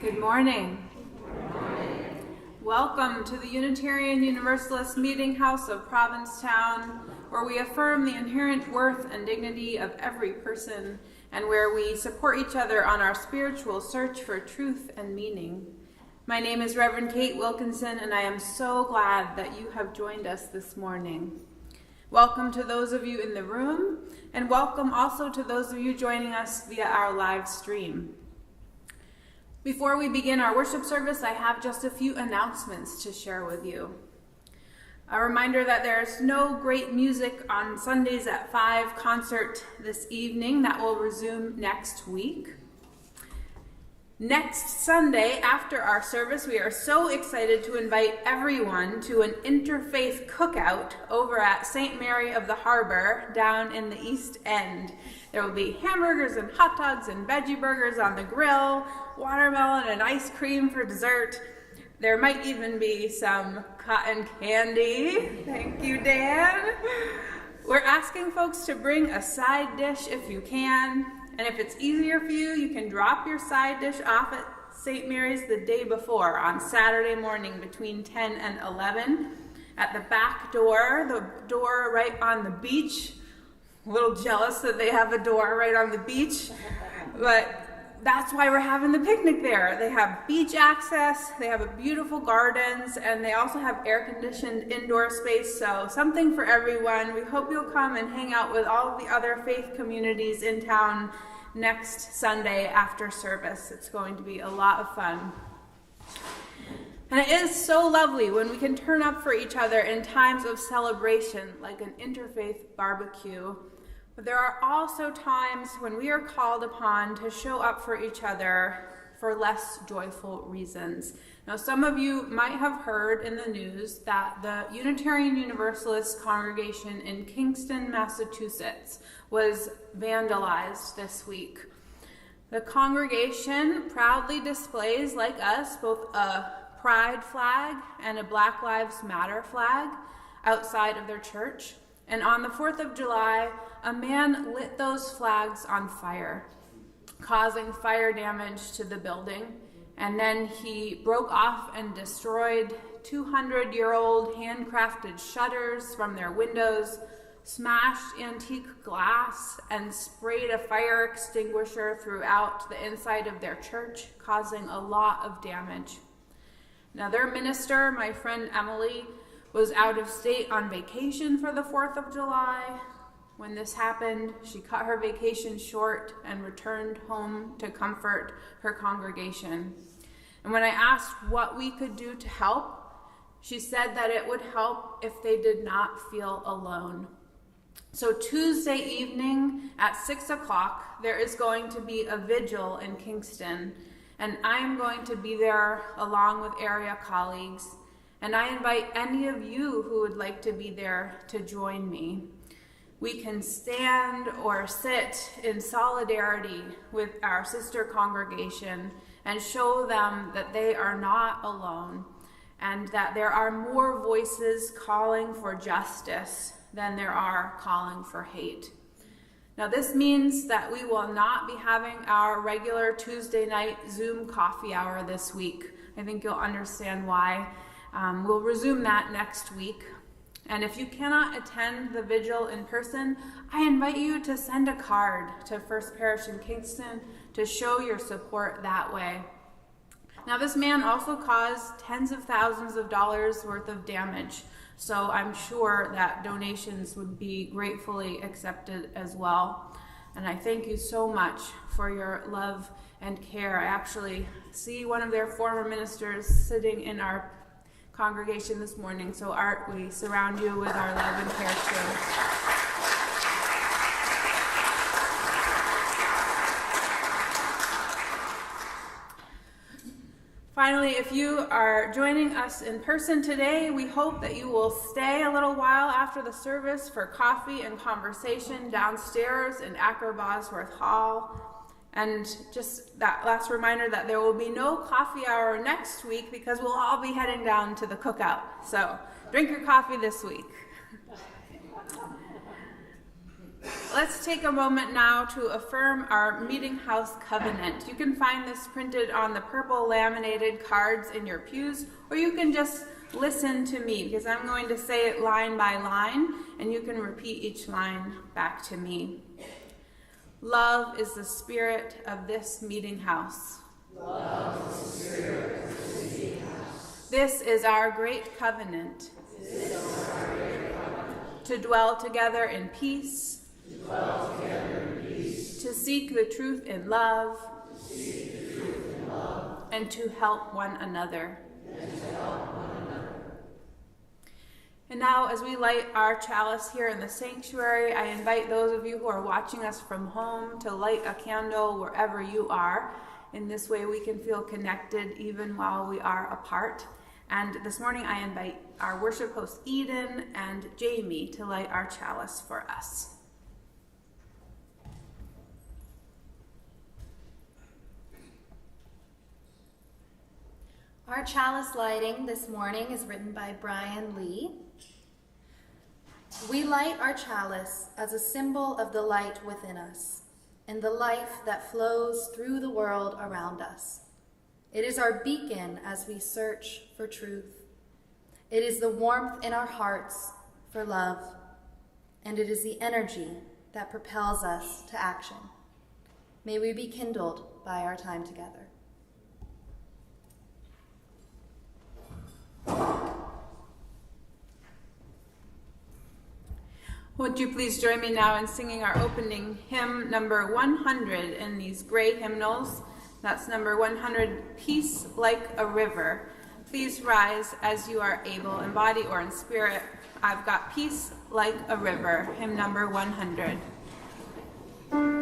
Good morning. Welcome to the Unitarian Universalist Meetinghouse of Provincetown, where we affirm the inherent worth and dignity of every person, and where we support each other on our spiritual search for truth and meaning. My name is Reverend Kate Wilkinson, and I am so glad that you have joined us this morning. Welcome to those of you in the room, and welcome also to those of you joining us via our live stream. Before we begin our worship service, I have just a few announcements to share with you. A reminder that there's no great music on Sundays at 5 concert this evening. That will resume next week. Next Sunday, after our service, we are so excited to invite everyone to an interfaith cookout over at St. Mary of the Harbor down in the East End. There will be hamburgers and hot dogs and veggie burgers on the grill, watermelon and ice cream for dessert. There might even be some cotton candy. Thank you, Dan. We're asking folks to bring a side dish if you can. And if it's easier for you, you can drop your side dish off at St. Mary's the day before on Saturday morning between 10 and 11 at the back door, the door right on the beach. A little jealous that they have a door right on the beach, but that's why we're having the picnic there. They have beach access, they have a beautiful gardens, and they also have air-conditioned indoor space, so something for everyone. We hope you'll come and hang out with all of the other faith communities in town next Sunday after service. It's going to be a lot of fun. And it is so lovely when we can turn up for each other in times of celebration, like an interfaith barbecue. But there are also times when we are called upon to show up for each other for less joyful reasons. Now, some of you might have heard in the news that the Unitarian Universalist congregation in Kingston, Massachusetts was vandalized this week. The congregation proudly displays, like us, both a pride flag and a Black Lives Matter flag outside of their church. And on the 4th of July, a man lit those flags on fire, causing fire damage to the building. And then he broke off and destroyed 200-year-old handcrafted shutters from their windows, smashed antique glass, and sprayed a fire extinguisher throughout the inside of their church, causing a lot of damage. Now, their minister, my friend Emily, was out of state on vacation for the 4th of July. When this happened, she cut her vacation short and returned home to comfort her congregation. And when I asked what we could do to help, she said that it would help if they did not feel alone. So Tuesday evening at 6 o'clock, there is going to be a vigil in Kingston, and I'm going to be there along with area colleagues. And I invite any of you who would like to be there to join me. We can stand or sit in solidarity with our sister congregation and show them that they are not alone and that there are more voices calling for justice than there are calling for hate. Now, this means that we will not be having our regular Tuesday night Zoom coffee hour this week. I think you'll understand why. We'll resume that next week. And if you cannot attend the vigil in person, I invite you to send a card to First Parish in Kingston to show your support that way. Now, this man also caused tens of thousands of dollars worth of damage, so I'm sure that donations would be gratefully accepted as well. And I thank you so much for your love and care. I actually see one of their former ministers sitting in our congregation this morning. So Art, we surround you with our love and care too. Finally, if you are joining us in person today, we hope that you will stay a little while after the service for coffee and conversation downstairs in Acker Bosworth Hall. And just that last reminder that there will be no coffee hour next week because we'll all be heading down to the cookout. So drink your coffee this week. Let's take a moment now to affirm our Meetinghouse covenant. You can find this printed on the purple laminated cards in your pews, or you can just listen to me because I'm going to say it line by line, and you can repeat each line back to me. Love is the spirit of this Meetinghouse. Love is the spirit of this Meetinghouse. This is our great covenant. This is our great covenant. To dwell together in peace. To dwell together in peace. To seek the truth in love. To seek the truth in love. And to help one another. And to help one another. And now, as we light our chalice here in the sanctuary, I invite those of you who are watching us from home to light a candle wherever you are. In this way, we can feel connected even while we are apart. And this morning, I invite our worship host Eden and Jamie to light our chalice for us. Our chalice lighting this morning is written by Brian Lee. We light our chalice as a symbol of the light within us and the life that flows through the world around us. It is our beacon as we search for truth. It is the warmth in our hearts for love, and it is the energy that propels us to action. May we be kindled by our time together. Would you please join me now in singing our opening hymn, number 100, in these gray hymnals? That's number 100, Peace Like a River. Please rise as you are able, in body or in spirit. I've got peace like a river, hymn number 100. Peace like a river.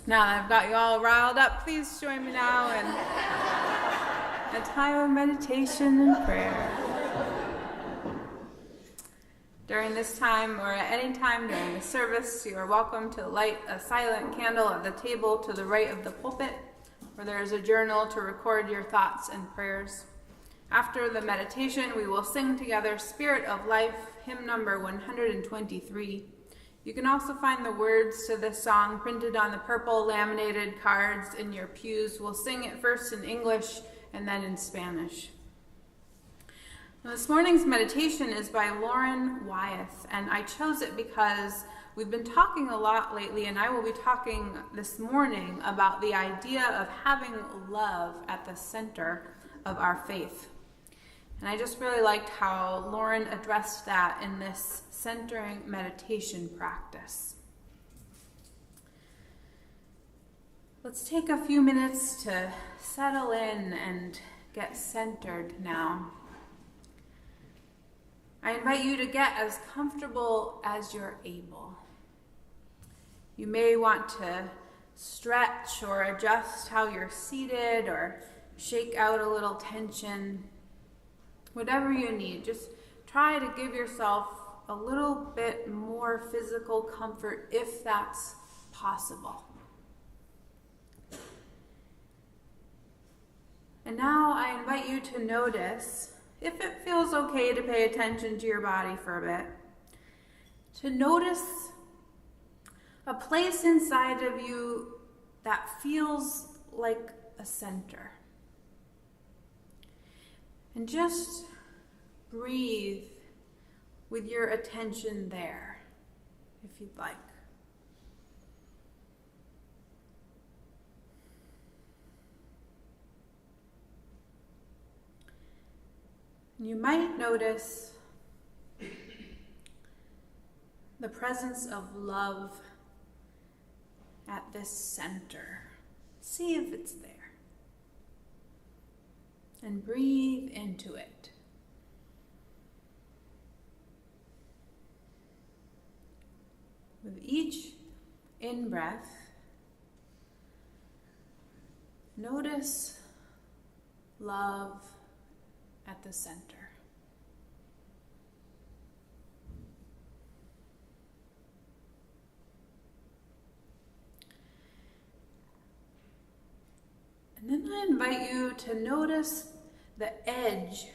Now that I've got you all riled up, please join me now in a time of meditation and prayer. During this time, or at any time during the service, you are welcome to light a silent candle at the table to the right of the pulpit, where there is a journal to record your thoughts and prayers. After the meditation, we will sing together Spirit of Life, hymn number 123. You can also find the words to this song printed on the purple laminated cards in your pews. We'll sing it first in English and then in Spanish. Now, this morning's meditation is by Lauren Wyeth, and I chose it because we've been talking a lot lately, and I will be talking this morning about the idea of having love at the center of our faith. And I just really liked how Lauren addressed that in this centering meditation practice. Let's take a few minutes to settle in and get centered now. I invite you to get as comfortable as you're able. You may want to stretch or adjust how you're seated or shake out a little tension. Whatever you need, just try to give yourself a little bit more physical comfort if that's possible. And now I invite you to notice, if it feels okay to pay attention to your body for a bit, to notice a place inside of you that feels like a center. And just breathe with your attention there, if you'd like. You might notice the presence of love at this center. See if it's there. And breathe into it. With each in-breath, notice love at the center. And then I invite you to notice the edge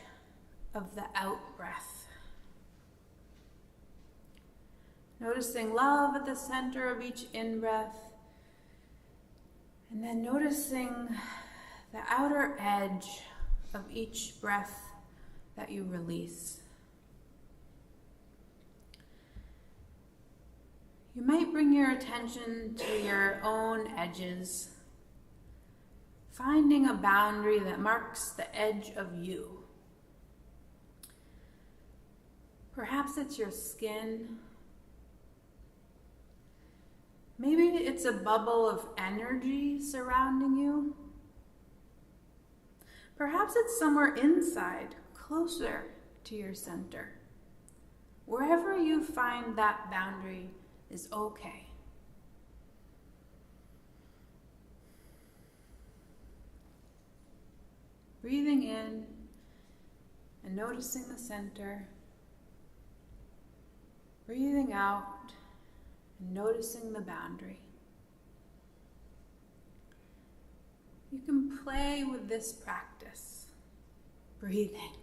of the out-breath. Noticing love at the center of each in-breath, and then noticing the outer edge of each breath that you release. You might bring your attention to your own edges, finding a boundary that marks the edge of you. Perhaps it's your skin. Maybe it's a bubble of energy surrounding you. Perhaps it's somewhere inside, closer to your center. Wherever you find that boundary is okay. Breathing in and noticing the center. Breathing out and noticing the boundary. You can play with this practice, breathing.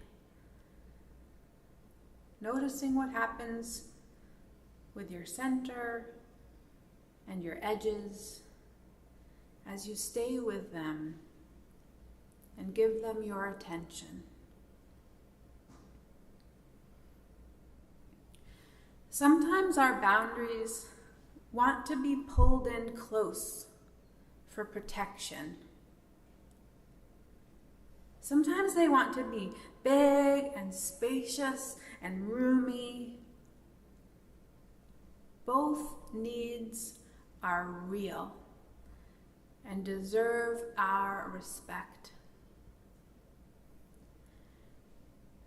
Noticing what happens with your center and your edges as you stay with them and give them your attention. Sometimes our boundaries want to be pulled in close for protection. Sometimes they want to be big and spacious and roomy. Both needs are real and deserve our respect.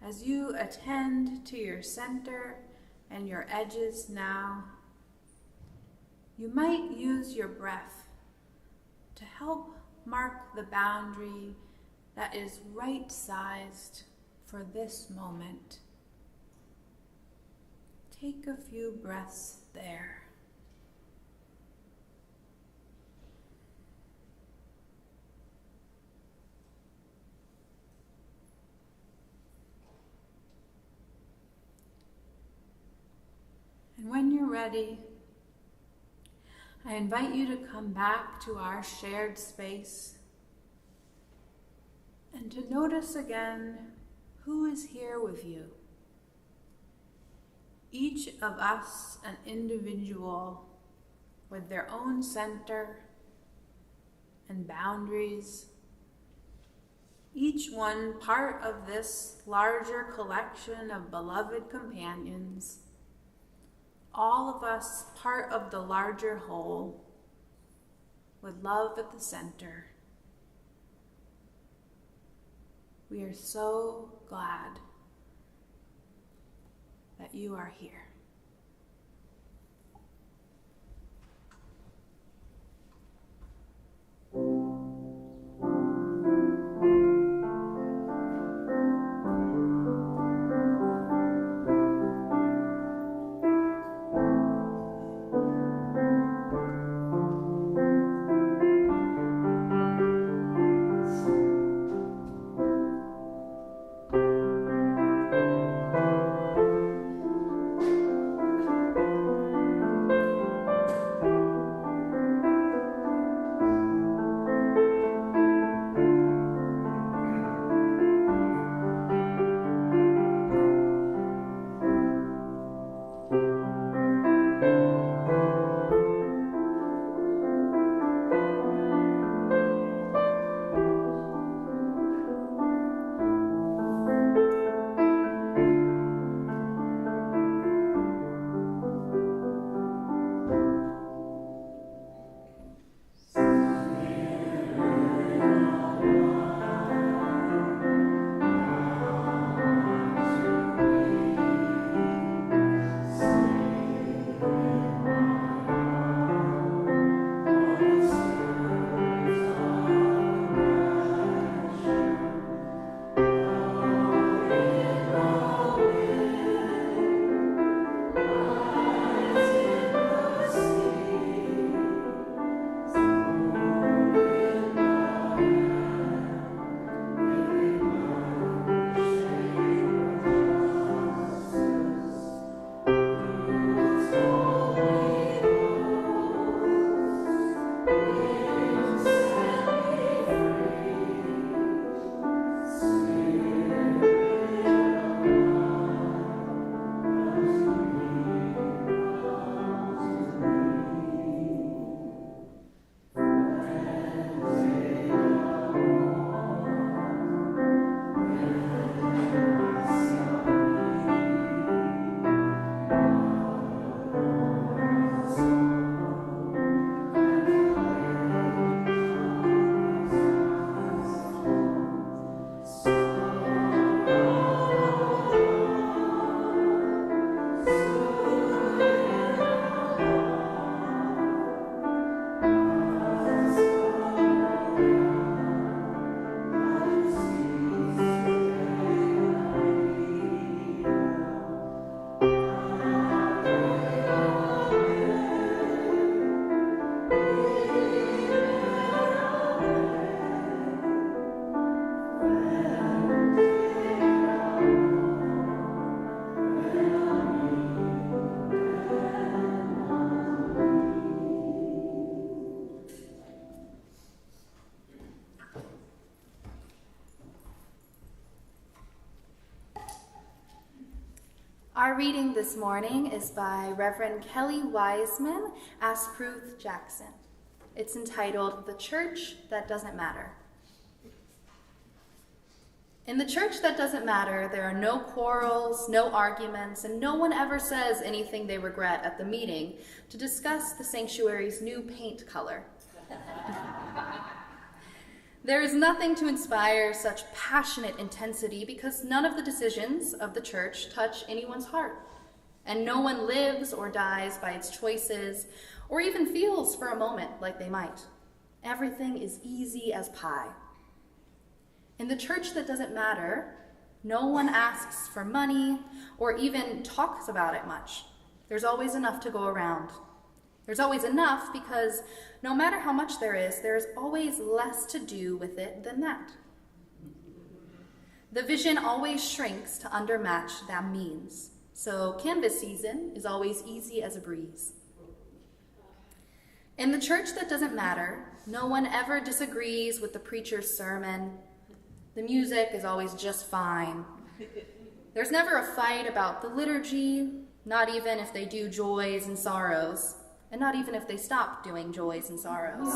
as you attend to your center and your edges now, you might use your breath to help mark the boundary that is right-sized for this moment. Take a few breaths there. And when you're ready, I invite you to come back to our shared space and to notice again who is here with you. Each of us an individual with their own center and boundaries, each one part of this larger collection of beloved companions, all of us part of the larger whole, with love at the center. We are so glad that you are here. Our reading this morning is by Reverend Kelly Wiseman, Asproth Jackson. It's entitled, The Church That Doesn't Matter. In the church that doesn't matter, there are no quarrels, no arguments, and no one ever says anything they regret at the meeting to discuss the sanctuary's new paint color. There is nothing to inspire such passionate intensity because none of the decisions of the church touch anyone's heart, and no one lives or dies by its choices or even feels for a moment like they might. Everything is easy as pie. In the church that doesn't matter, no one asks for money or even talks about it much. There's always enough to go around. There's always enough because no matter how much there is always less to do with it than that. The vision always shrinks to undermatch that means. So canvas season is always easy as a breeze. In the church that doesn't matter, no one ever disagrees with the preacher's sermon. The music is always just fine. There's never a fight about the liturgy, not even if they do joys and sorrows, and not even if they stop doing joys and sorrows.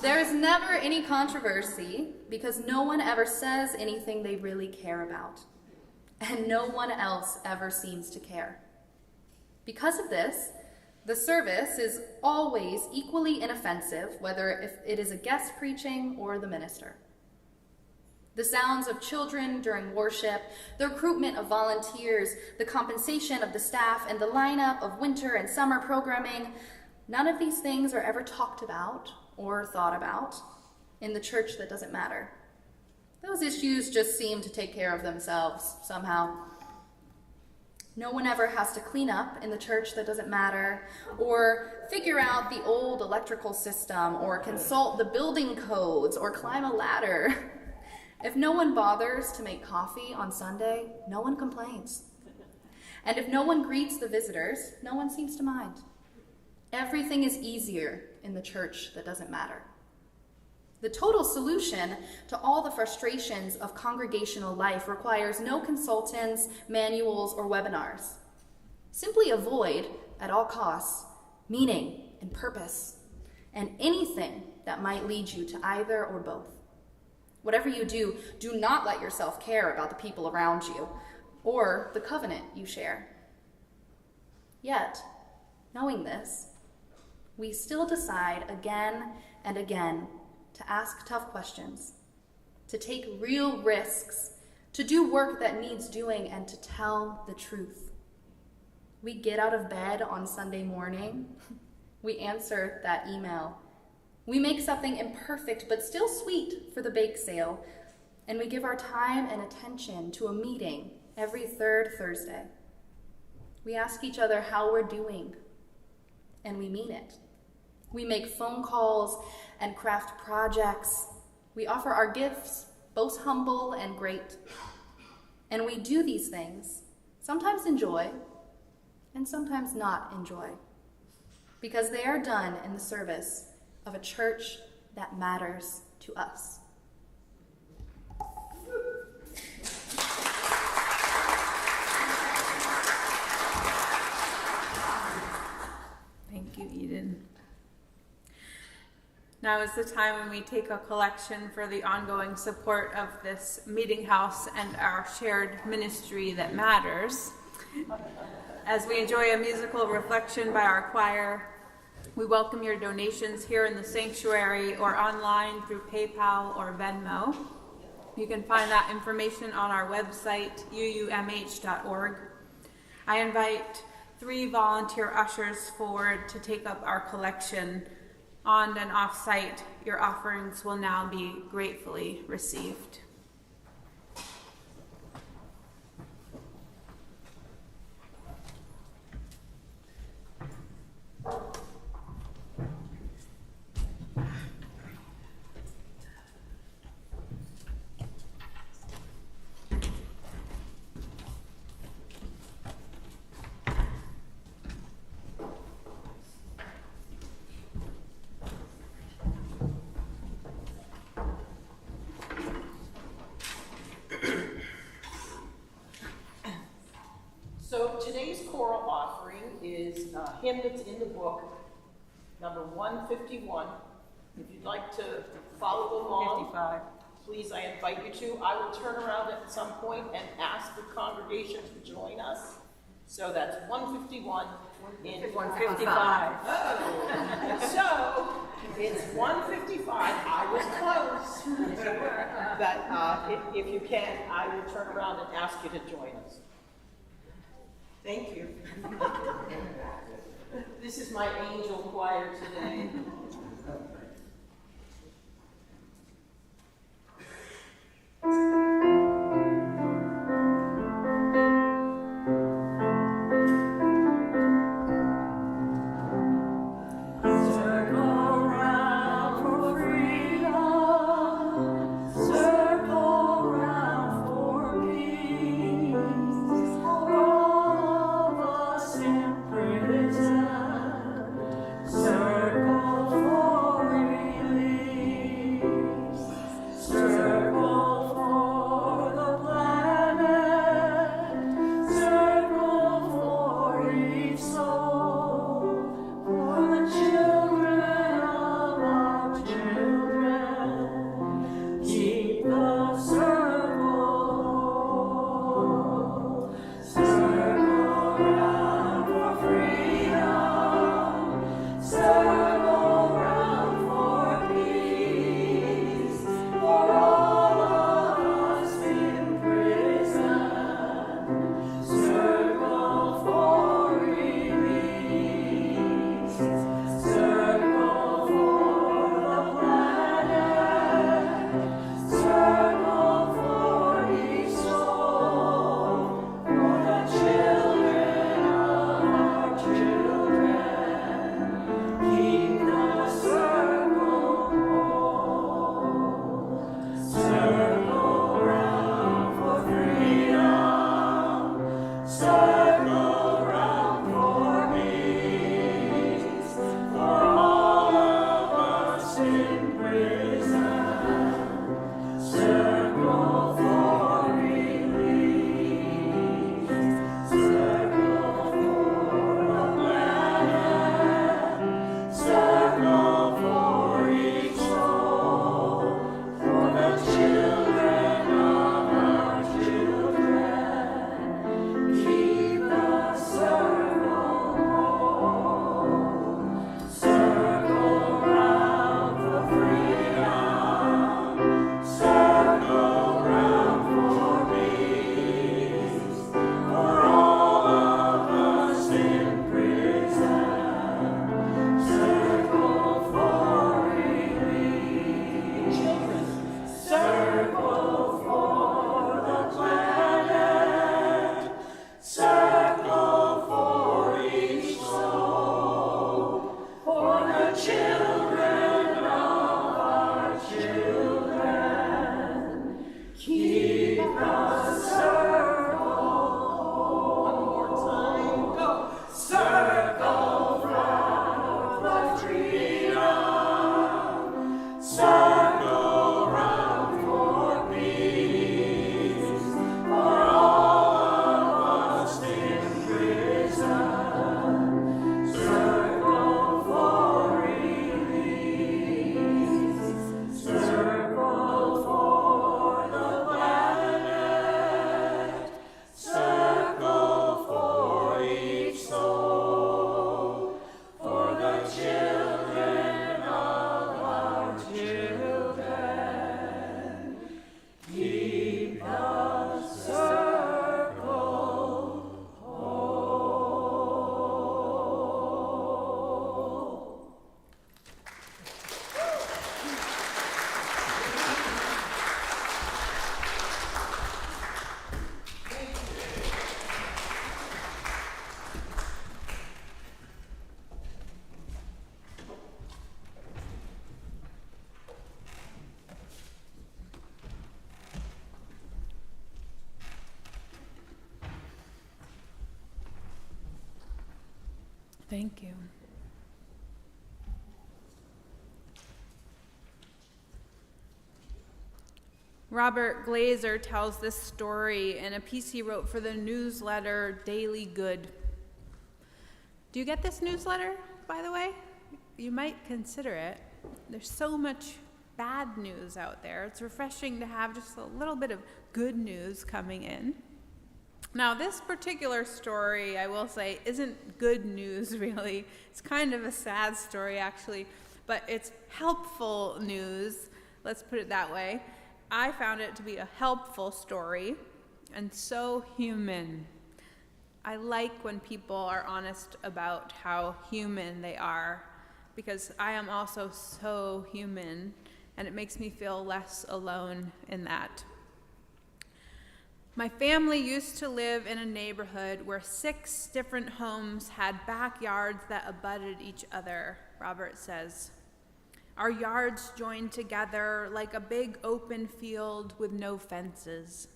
There is never any controversy because no one ever says anything they really care about, and no one else ever seems to care. Because of this, the service is always equally inoffensive, whether if it is a guest preaching or the minister. The sounds of children during worship, the recruitment of volunteers, the compensation of the staff, and the lineup of winter and summer programming, none of these things are ever talked about or thought about in the church that doesn't matter. Those issues just seem to take care of themselves somehow. No one ever has to clean up in the church that doesn't matter, or figure out the old electrical system, or consult the building codes, or climb a ladder. If no one bothers to make coffee on Sunday, no one complains. And if no one greets the visitors, no one seems to mind. Everything is easier in the church that doesn't matter. The total solution to all the frustrations of congregational life requires no consultants, manuals, or webinars. Simply avoid, at all costs, meaning and purpose, and anything that might lead you to either or both. Whatever you do, do not let yourself care about the people around you or the covenant you share. Yet, knowing this, we still decide again and again to ask tough questions, to take real risks, to do work that needs doing, and to tell the truth. We get out of bed on Sunday morning. We answer that email. We make something imperfect but still sweet for the bake sale, and we give our time and attention to a meeting every third Thursday. We ask each other how we're doing, and we mean it. We make phone calls and craft projects. We offer our gifts, both humble and great. And we do these things, sometimes in joy, and sometimes not in joy, because they are done in the service of a church that matters to us. Thank you, Eden. Now is the time when we take a collection for the ongoing support of this Meetinghouse and our shared ministry that matters. As we enjoy a musical reflection by our choir, we welcome your donations here in the sanctuary or online through PayPal or Venmo. You can find that information on our website, uumh.org. I invite 3 volunteer ushers forward to take up our collection. On and off-site, your offerings will now be gratefully received. So today's choral offering is a hymn that's in the book, number 151. If you'd like to follow along, 55. Please, I invite you to. I will turn around at some point and ask the congregation to join us. So that's 151 in 155. Oh. So It's 1:55. I was close. But if you can, I will turn around and ask you to join us. Thank you. This is my angel choir today. Thank you. Robert Glazer tells this story in a piece he wrote for the newsletter Daily Good. Do you get this newsletter, by the way? You might consider it. There's so much bad news out there. It's refreshing to have just a little bit of good news coming in. Now, this particular story, I will say, isn't good news, really. It's kind of a sad story, actually. but it's helpful news, let's put it that way. I found it to be a helpful story and so human. I like when people are honest about how human they are, because I am also so human, and it makes me feel less alone in that. My family used to live in a neighborhood where 6 different homes had backyards that abutted each other, Robert says. Our yards joined together like a big open field with no fences.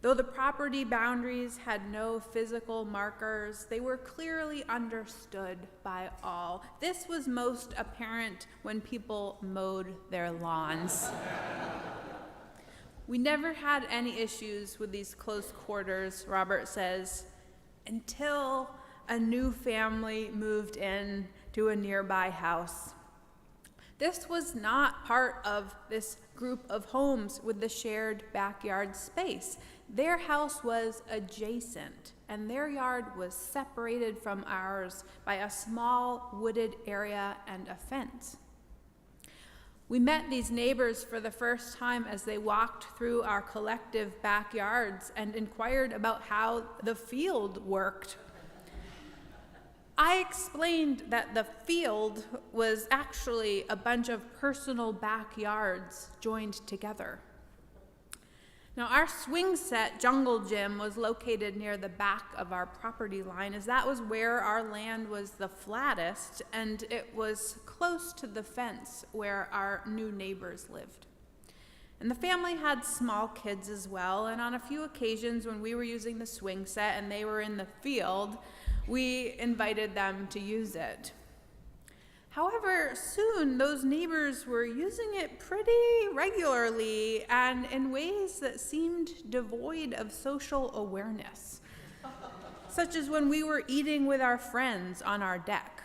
Though the property boundaries had no physical markers, they were clearly understood by all. This was most apparent when people mowed their lawns. We never had any issues with these close quarters, Robert says, until a new family moved in to a nearby house. This was not part of this group of homes with the shared backyard space. Their house was adjacent, and their yard was separated from ours by a small wooded area and a fence. We met these neighbors for the first time as they walked through our collective backyards and inquired about how the field worked. I explained that the field was actually a bunch of personal backyards joined together. Now, our swing set jungle gym was located near the back of our property line, as that was where our land was the flattest, and it was close to the fence where our new neighbors lived. And the family had small kids as well, and on a few occasions when we were using the swing set and they were in the field, we invited them to use it. However, soon those neighbors were using it pretty regularly and in ways that seemed devoid of social awareness, such as when we were eating with our friends on our deck.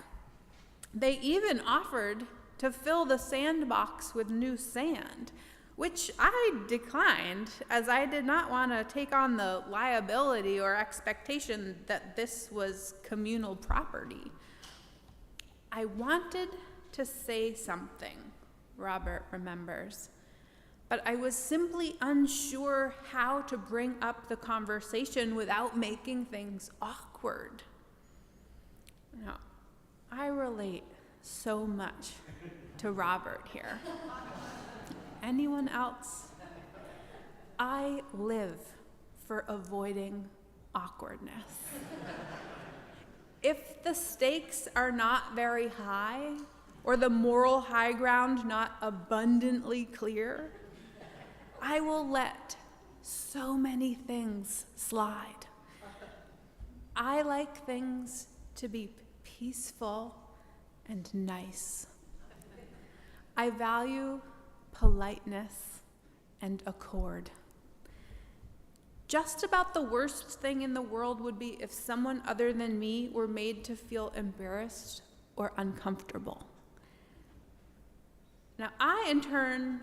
They even offered to fill the sandbox with new sand, which I declined, as I did not want to take on the liability or expectation that this was communal property. I wanted to say something, Robert remembers, but I was simply unsure how to bring up the conversation without making things awkward. Now, I relate so much to Robert here. Anyone else? I live for avoiding awkwardness. If the stakes are not very high, or the moral high ground not abundantly clear, I will let so many things slide. I like things to be peaceful and nice. I value politeness and accord. Just about the worst thing in the world would be if someone other than me were made to feel embarrassed or uncomfortable. Now, I, in turn,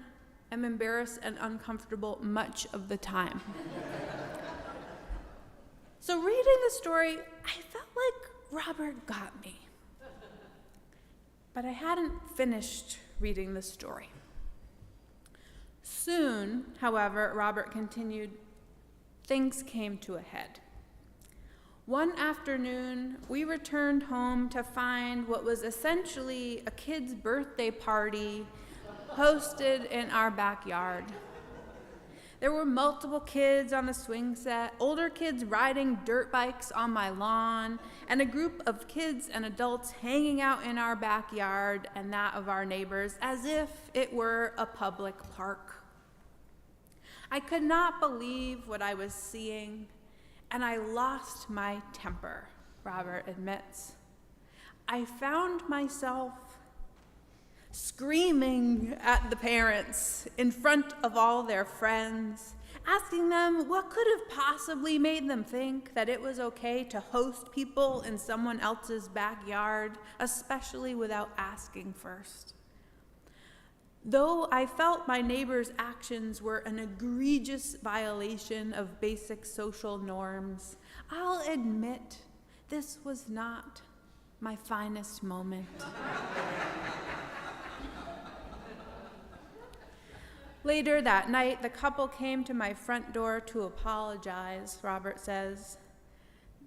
am embarrassed and uncomfortable much of the time. So reading the story, I felt like Robert got me. But I hadn't finished reading the story. Soon, however, Robert continued, things came to a head. One afternoon, we returned home to find what was essentially a kid's birthday party hosted in our backyard. There were multiple kids on the swing set, older kids riding dirt bikes on my lawn, and a group of kids and adults hanging out in our backyard and that of our neighbors as if it were a public park. I could not believe what I was seeing, and I lost my temper, Robert admits. I found myself screaming at the parents in front of all their friends, asking them what could have possibly made them think that it was okay to host people in someone else's backyard, especially without asking first. Though I felt my neighbors' actions were an egregious violation of basic social norms, I'll admit this was not my finest moment. Later that night, the couple came to my front door to apologize, Robert says.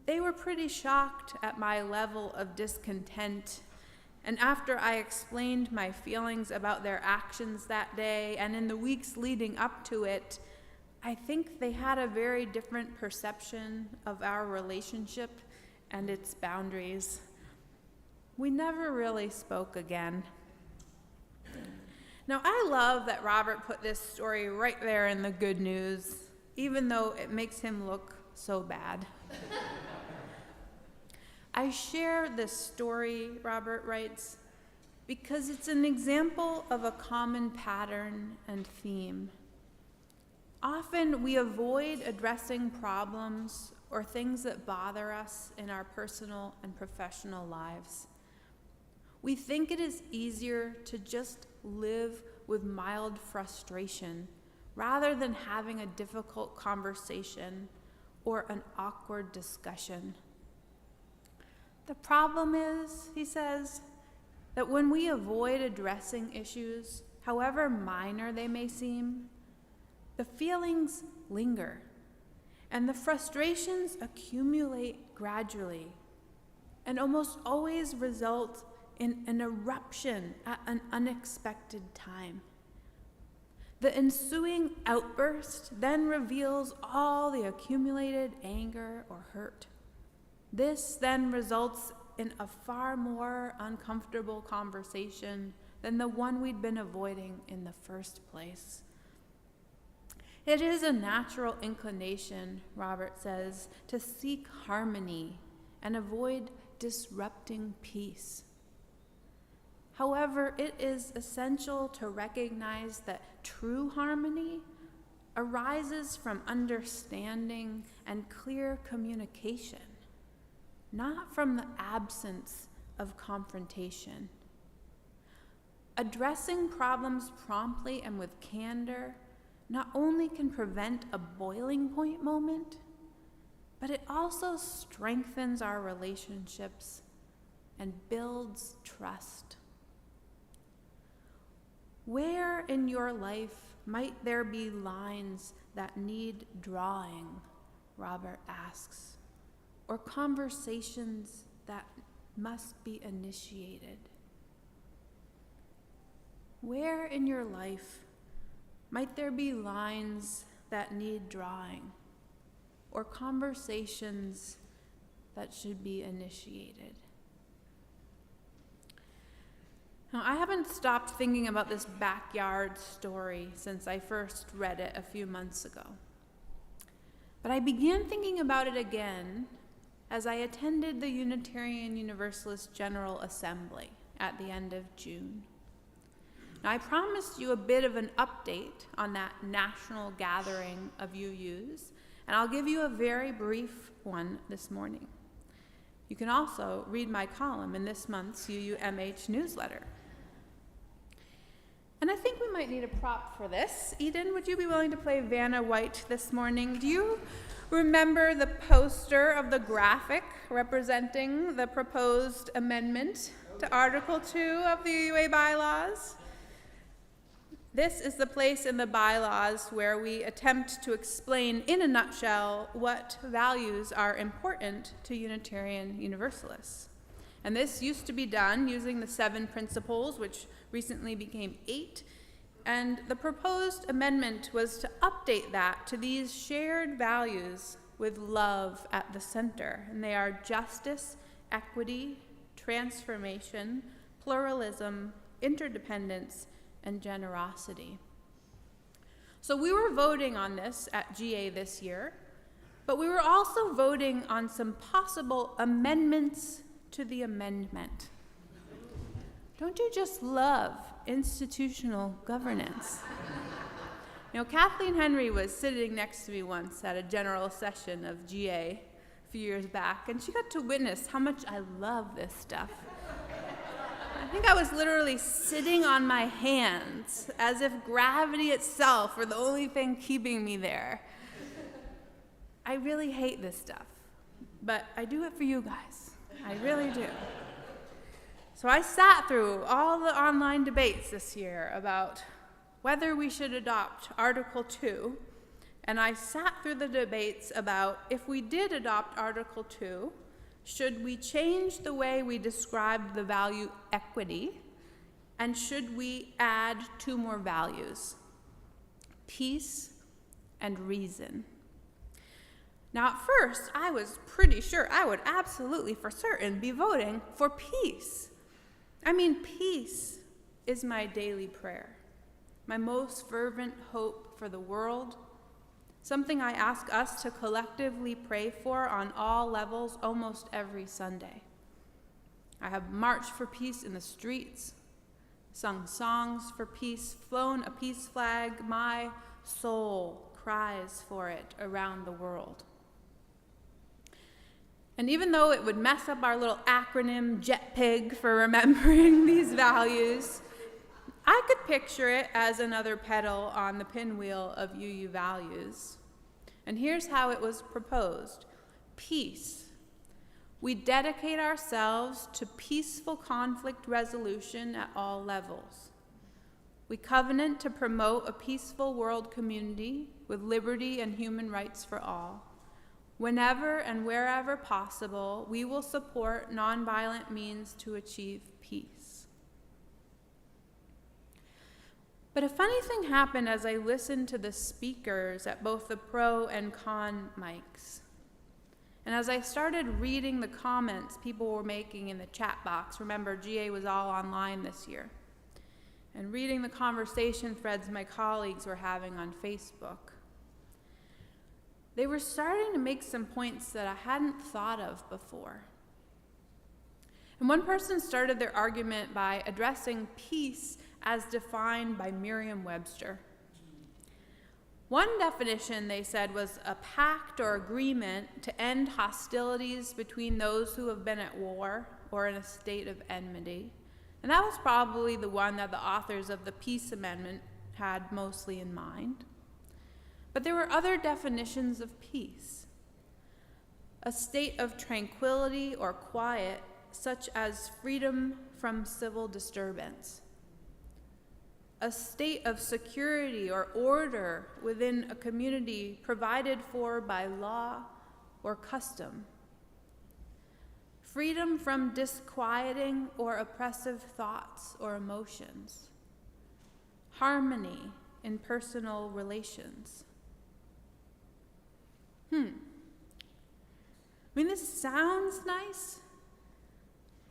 They were pretty shocked at my level of discontent, and after I explained my feelings about their actions that day and in the weeks leading up to it, I think they had a very different perception of our relationship and its boundaries. We never really spoke again. Now, I love that Robert put this story right there in the good news, even though it makes him look so bad. I share this story, Robert writes, because it's an example of a common pattern and theme. Often we avoid addressing problems or things that bother us in our personal and professional lives. We think it is easier to just live with mild frustration rather than having a difficult conversation or an awkward discussion. The problem is, he says, that when we avoid addressing issues, however minor they may seem, the feelings linger and the frustrations accumulate gradually and almost always result in an eruption at an unexpected time. The ensuing outburst then reveals all the accumulated anger or hurt. This then results in a far more uncomfortable conversation than the one we'd been avoiding in the first place. It is a natural inclination, Robert says, to seek harmony and avoid disrupting peace. However, it is essential to recognize that true harmony arises from understanding and clear communication, not from the absence of confrontation. Addressing problems promptly and with candor not only can prevent a boiling point moment, but it also strengthens our relationships and builds trust. Where in your life might there be lines that need drawing, Robert asks, or conversations that must be initiated? Where in your life might there be lines that need drawing, or conversations that should be initiated? Now, I haven't stopped thinking about this backyard story since I first read it a few months ago. But I began thinking about it again as I attended the Unitarian Universalist General Assembly at the end of June. Now, I promised you a bit of an update on that national gathering of UUs, and I'll give you a very brief one this morning. You can also read my column in this month's UUMH newsletter. And I think we might need a prop for this. Eden, would you be willing to play Vanna White this morning? Do you remember the poster of the graphic representing the proposed amendment to Article 2 of the UUA bylaws? This is the place in the bylaws where we attempt to explain in a nutshell what values are important to Unitarian Universalists. And this used to be done using the 7 principles, which recently became 8. And the proposed amendment was to update that to these shared values with love at the center. And they are justice, equity, transformation, pluralism, interdependence, and generosity. So we were voting on this at GA this year, but we were also voting on some possible amendments to the amendment. Don't you just love institutional governance? You know, Kathleen Henry was sitting next to me once at a general session of GA a few years back, and she got to witness how much I love this stuff. I think I was literally sitting on my hands as if gravity itself were the only thing keeping me there. I really hate this stuff, but I do it for you guys. I really do. So I sat through all the online debates this year about whether we should adopt Article 2, and I sat through the debates about if we did adopt Article 2, should we change the way we described the value equity, and should we add 2 more values, peace and reason? Now, at first, I was pretty sure I would absolutely, for certain, be voting for peace. I mean, peace is my daily prayer, my most fervent hope for the world, something I ask us to collectively pray for on all levels almost every Sunday. I have marched for peace in the streets, sung songs for peace, flown a peace flag. My soul cries for it around the world. And even though it would mess up our little acronym JETPIG for remembering these values, I could picture it as another pedal on the pinwheel of UU values. And here's how it was proposed. Peace. We dedicate ourselves to peaceful conflict resolution at all levels. We covenant to promote a peaceful world community with liberty and human rights for all. Whenever and wherever possible, we will support nonviolent means to achieve peace. But a funny thing happened as I listened to the speakers at both the pro and con mics. And as I started reading the comments people were making in the chat box, remember GA was all online this year, and reading the conversation threads my colleagues were having on Facebook, they were starting to make some points that I hadn't thought of before. And one person started their argument by addressing peace as defined by Merriam-Webster. One definition, they said, was a pact or agreement to end hostilities between those who have been at war or in a state of enmity. And that was probably the one that the authors of the Peace Amendment had mostly in mind. But there were other definitions of peace. A state of tranquility or quiet, such as freedom from civil disturbance. A state of security or order within a community provided for by law or custom. Freedom from disquieting or oppressive thoughts or emotions. Harmony in personal relations. I mean, this sounds nice,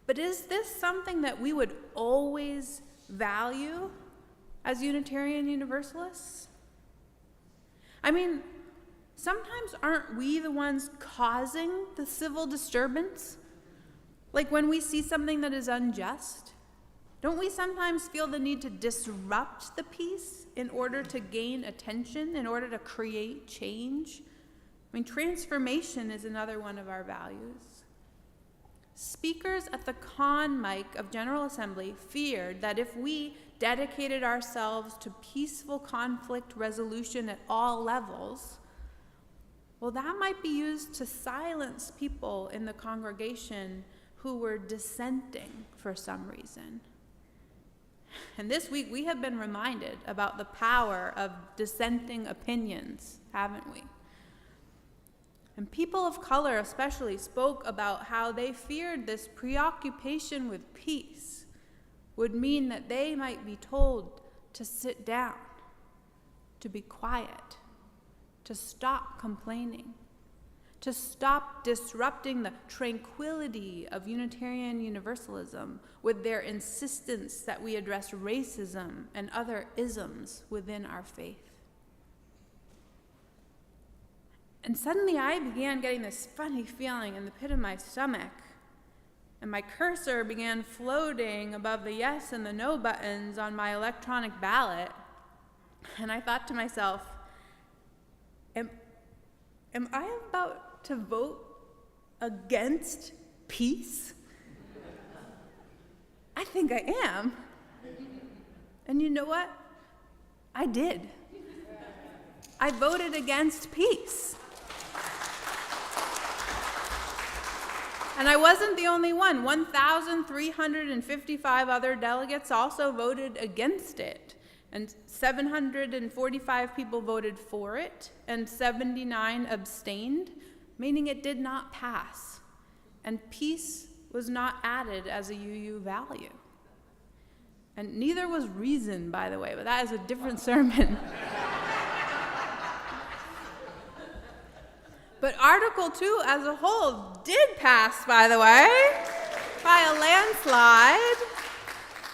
but is this something that we would always value as Unitarian Universalists? I mean, sometimes aren't we the ones causing the civil disturbance? Like when we see something that is unjust, don't we sometimes feel the need to disrupt the peace in order to gain attention, in order to create change? I mean, transformation is another one of our values. Speakers at the con mic of General Assembly feared that if we dedicated ourselves to peaceful conflict resolution at all levels, well, that might be used to silence people in the congregation who were dissenting for some reason. And this week we have been reminded about the power of dissenting opinions, haven't we? And people of color especially spoke about how they feared this preoccupation with peace would mean that they might be told to sit down, to be quiet, to stop complaining, to stop disrupting the tranquility of Unitarian Universalism with their insistence that we address racism and other isms within our faith. And suddenly I began getting this funny feeling in the pit of my stomach, and my cursor began floating above the yes and the no buttons on my electronic ballot. And I thought to myself, am I about to vote against peace? I think I am. And you know what? I did. I voted against peace. And I wasn't the only one. 1,355 other delegates also voted against it. And 745 people voted for it, and 79 abstained, meaning it did not pass. And peace was not added as a UU value. And neither was reason, by the way, but that is a different sermon. But Article 2 as a whole did pass, by the way, by a landslide.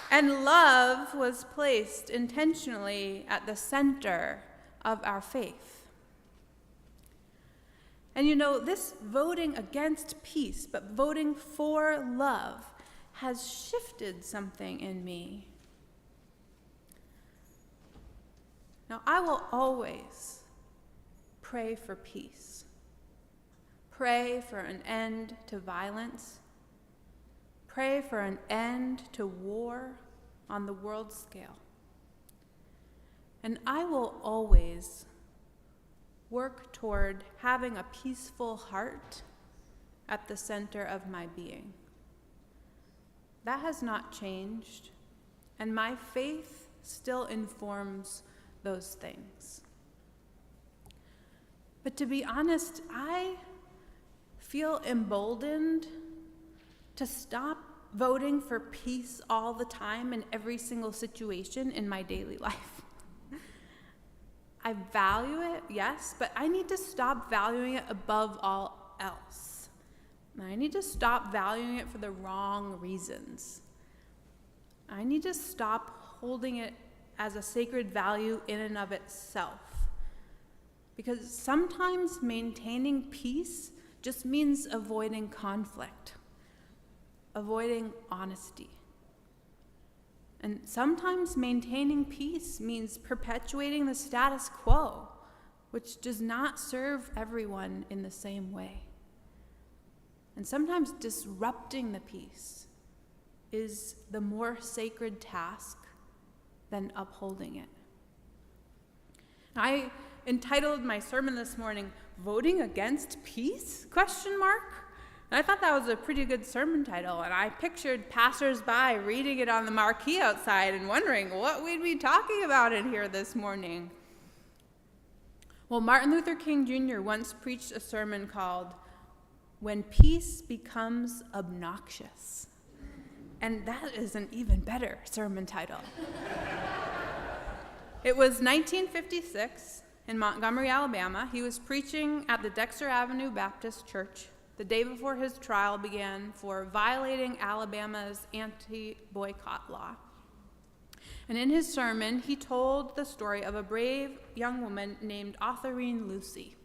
And love was placed intentionally at the center of our faith. And this voting against peace, but voting for love, has shifted something in me. Now, I will always pray for peace. Pray for an end to violence. Pray for an end to war on the world scale. And I will always work toward having a peaceful heart at the center of my being. That has not changed, and my faith still informs those things. But to be honest, I feel emboldened to stop voting for peace all the time in every single situation in my daily life. I value it, yes, but I need to stop valuing it above all else. And I need to stop valuing it for the wrong reasons. I need to stop holding it as a sacred value in and of itself. Because sometimes maintaining peace just means avoiding conflict, avoiding honesty. And sometimes maintaining peace means perpetuating the status quo, which does not serve everyone in the same way. And sometimes disrupting the peace is the more sacred task than upholding it. I entitled my sermon this morning, "Voting Against Peace?" ? And I thought that was a pretty good sermon title, and I pictured passersby reading it on the marquee outside and wondering what we'd be talking about in here this morning. Well, Martin Luther King Jr. once preached a sermon called "When Peace Becomes Obnoxious." And that is an even better sermon title. It was 1956 in Montgomery, Alabama. He was preaching at the Dexter Avenue Baptist Church the day before his trial began for violating Alabama's anti-boycott law. And in his sermon, he told the story of a brave young woman named Autherine Lucy,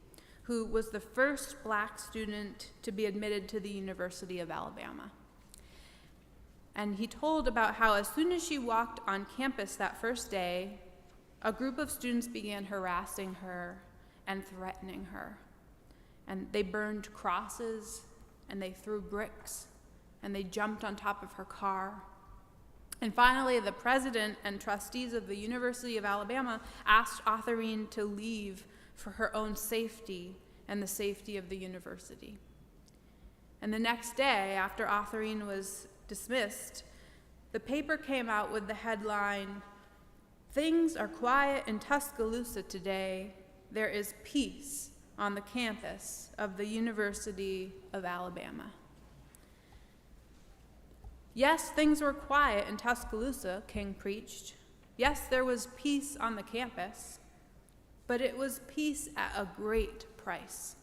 who was the first black student to be admitted to the University of Alabama. And he told about how as soon as she walked on campus that first day, a group of students began harassing her and threatening her. And they burned crosses, and they threw bricks, and they jumped on top of her car. And finally, the president and trustees of the University of Alabama asked Autherine to leave for her own safety and the safety of the university. And the next day, after Autherine was dismissed, the paper came out with the headline, "Things are quiet in Tuscaloosa today. There is peace on the campus of the University of Alabama." Yes, things were quiet in Tuscaloosa, King preached. Yes, there was peace on the campus, but it was peace at a great price.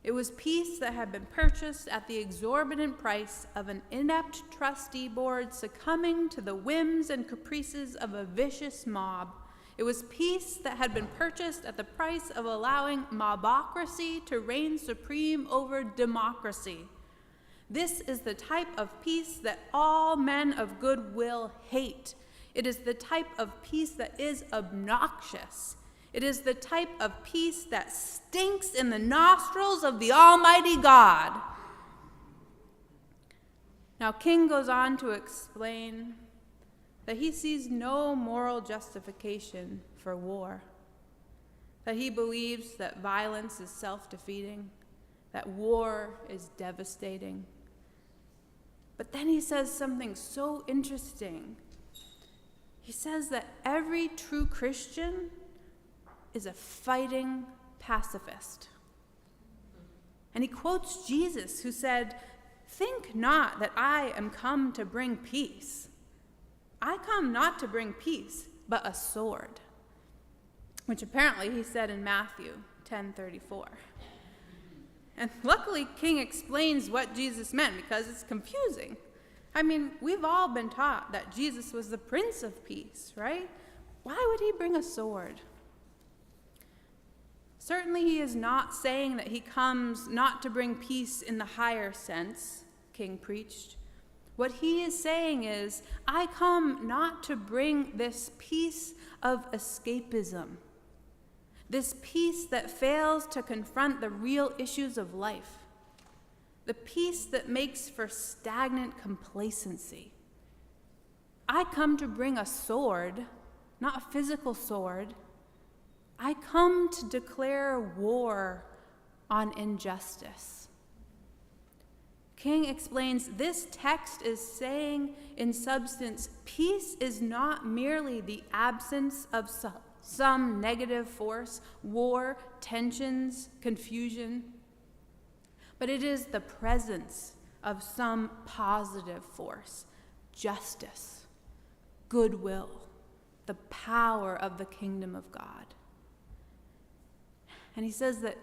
It was peace that had been purchased at the exorbitant price of an inept trustee board succumbing to the whims and caprices of a vicious mob. It was peace that had been purchased at the price of allowing mobocracy to reign supreme over democracy. This is the type of peace that all men of goodwill hate. It is the type of peace that is obnoxious. It is the type of peace that stinks in the nostrils of the Almighty God. Now, King goes on to explain that he sees no moral justification for war, that he believes that violence is self-defeating, that war is devastating. But then he says something so interesting. He says that every true Christian is a fighting pacifist. And he quotes Jesus, who said, "Think not that I am come to bring peace. I come not to bring peace, but a sword," which apparently he said in Matthew 10:34. And luckily, King explains what Jesus meant, because it's confusing. I mean, we've all been taught that Jesus was the Prince of Peace, right? Why would he bring a sword? Certainly, he is not saying that he comes not to bring peace in the higher sense, King preached. What he is saying is, I come not to bring this peace of escapism, this peace that fails to confront the real issues of life, the peace that makes for stagnant complacency. I come to bring a sword, not a physical sword. I come to declare war on injustice. King explains this text is saying, in substance, peace is not merely the absence of some negative force, war, tensions, confusion, but it is the presence of some positive force, justice, goodwill, the power of the kingdom of God. And he says that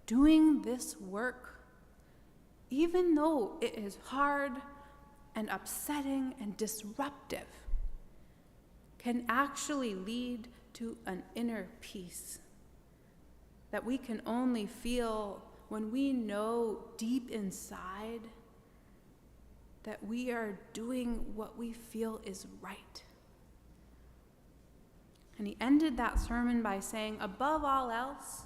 doing this work, even though it is hard and upsetting and disruptive, can actually lead to an inner peace that we can only feel when we know deep inside that we are doing what we feel is right. And he ended that sermon by saying, above all else,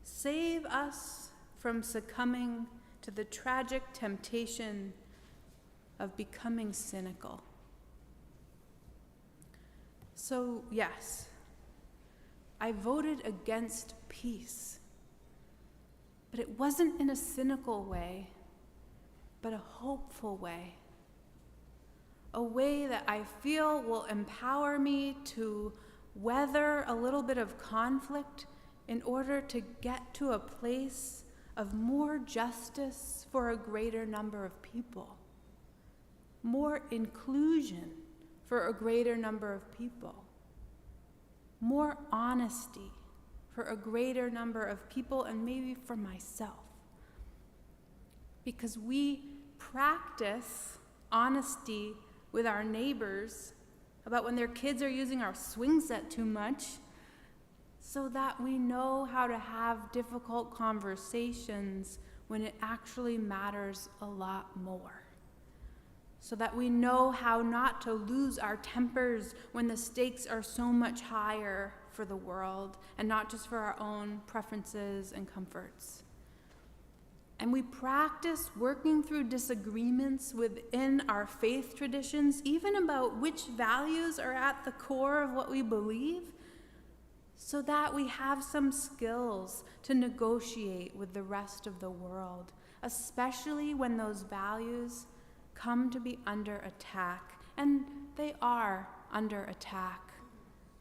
save us from succumbing to the tragic temptation of becoming cynical. So, yes, I voted against peace, but it wasn't in a cynical way, but a hopeful way. A way that I feel will empower me to weather a little bit of conflict in order to get to a place of more justice for a greater number of people, more inclusion for a greater number of people, more honesty for a greater number of people, and maybe for myself. Because we practice honesty with our neighbors about when their kids are using our swing set too much, so that we know how to have difficult conversations when it actually matters a lot more. So that we know how not to lose our tempers when the stakes are so much higher for the world, and not just for our own preferences and comforts. And we practice working through disagreements within our faith traditions, even about which values are at the core of what we believe, so that we have some skills to negotiate with the rest of the world, especially when those values come to be under attack. And they are under attack.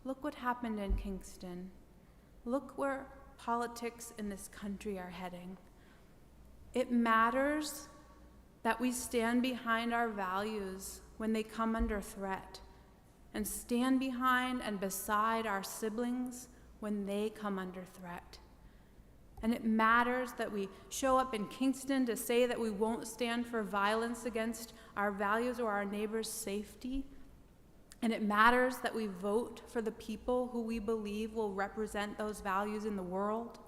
Look what happened in Kingston. Look where politics in this country are heading. It matters that we stand behind our values when they come under threat, and stand behind and beside our siblings when they come under threat. And it matters that we show up in Kingston to say that we won't stand for violence against our values or our neighbors' safety. And it matters that we vote for the people who we believe will represent those values in the world,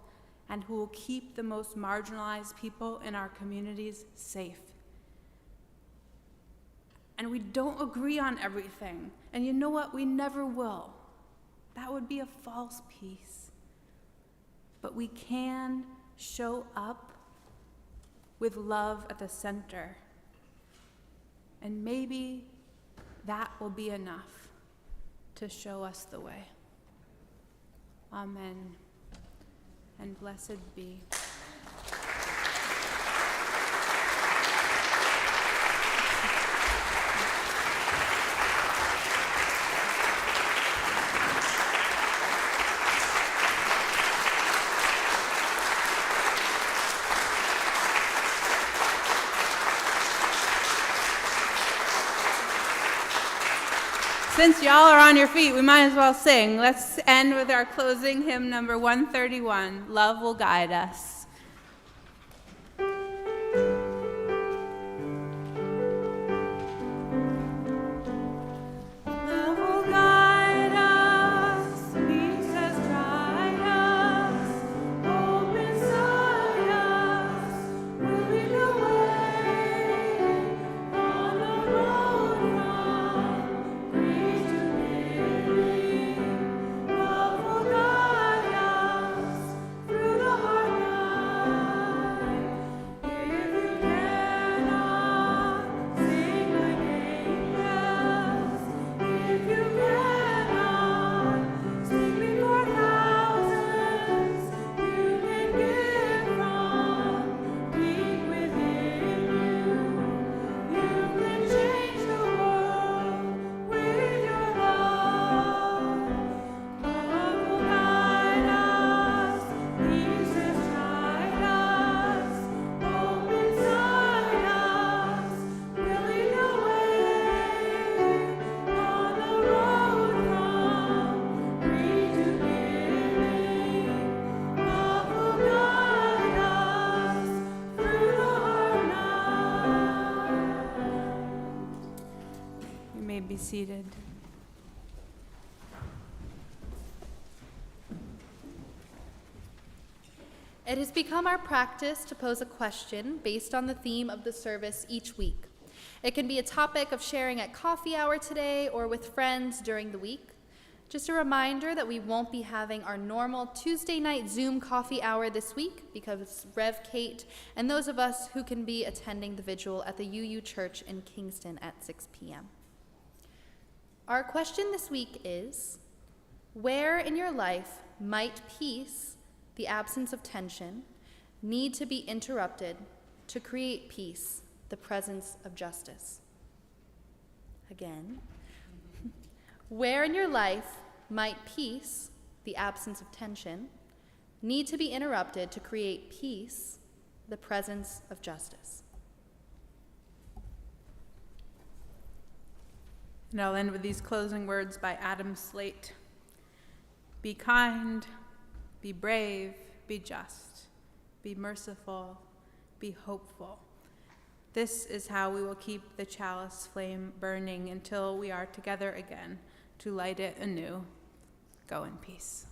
and who will keep the most marginalized people in our communities safe. And we don't agree on everything. And you know what? We never will. That would be a false peace. But we can show up with love at the center. And maybe that will be enough to show us the way. Amen. And blessed be. Since y'all are on your feet, we might as well sing. Let's end with our closing hymn number 131, Love Will Guide Us. Be seated. It has become our practice to pose a question based on the theme of the service each week. It can be a topic of sharing at coffee hour today or with friends during the week. Just a reminder that we won't be having our normal Tuesday night Zoom coffee hour this week because Rev Kate and those of us who can be attending the vigil at the UU Church in Kingston at 6 p.m. Our question this week is, where in your life might peace, the absence of tension, need to be interrupted to create peace, the presence of justice? Again, where in your life might peace, the absence of tension, need to be interrupted to create peace, the presence of justice? And I'll end with these closing words by Adam Slate. Be kind, be brave, be just, be merciful, be hopeful. This is how we will keep the chalice flame burning until we are together again to light it anew. Go in peace.